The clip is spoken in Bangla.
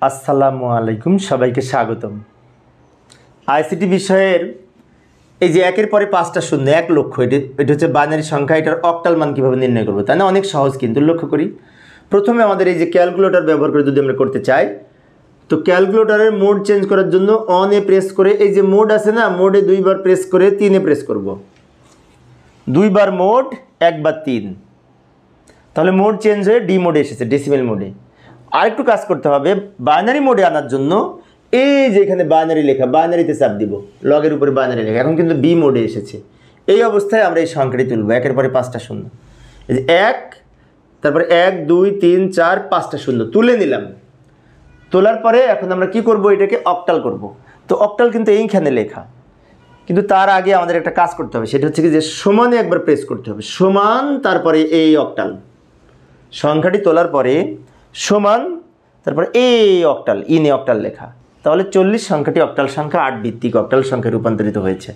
আসসালামু আলাইকুম, সবাইকে স্বাগতম। আইসিটি বিষয়ের এই যে একের পরে 5টা শূন্য 1 লক্ষ, এটা হচ্ছে বাইনারি সংখ্যা। এটার অক্টাল মান কীভাবে নির্ণয় করবো, তাই না? অনেক সহজ কিন্তু। লক্ষ্য করি, প্রথমে আমাদের এই যে ক্যালকুলেটর ব্যবহার করে যদি আমরা করতে চাই, তো ক্যালকুলেটরের মোড চেঞ্জ করার জন্য অনে প্রেস করে, এই যে মোড আছে না, মোডে 2 বার প্রেস করে 3-এ প্রেস করব। 2 বার মোড, 1 বার 3, তাহলে মোড চেঞ্জ হয়ে ডি মোডে এসেছে, ডেসিমেল মোডে। আরেকটু কাজ করতে হবে, বাইনারি মোডে আনার জন্য এই যে এখানে বাইনারি লেখা, বাইনারিতে চাপ দিব, লগের উপরে বাইনারি লেখা, এখন কিন্তু বি মোডে এসেছে। এই অবস্থায় আমরা এই সংখ্যাটি তুলব, একের পরে 5টা শূন্য। এই যে 1, তারপরে 1 2 3 4 5টা শূন্য তুলে নিলাম। তোলার পরে এখন আমরা কি করব, এটাকে অক্টাল করব। তো অক্টাল কিন্তু এইখানে লেখা, কিন্তু তার আগে আমাদের একটা কাজ করতে হবে, সেটা হচ্ছে কি যে সমানে একবার প্রেস করতে হবে, সমান, তারপরে এই অক্টাল সংখ্যাটি তোলার পরে সমান, তারপরে এই অক্টাল, ইনে অক্টাল লেখা, তাহলে 40 সংখ্যাটি অক্টাল সংখ্যা, 8 ভিত্তিক অক্টাল সংখ্যায় রূপান্তরিত হয়েছে।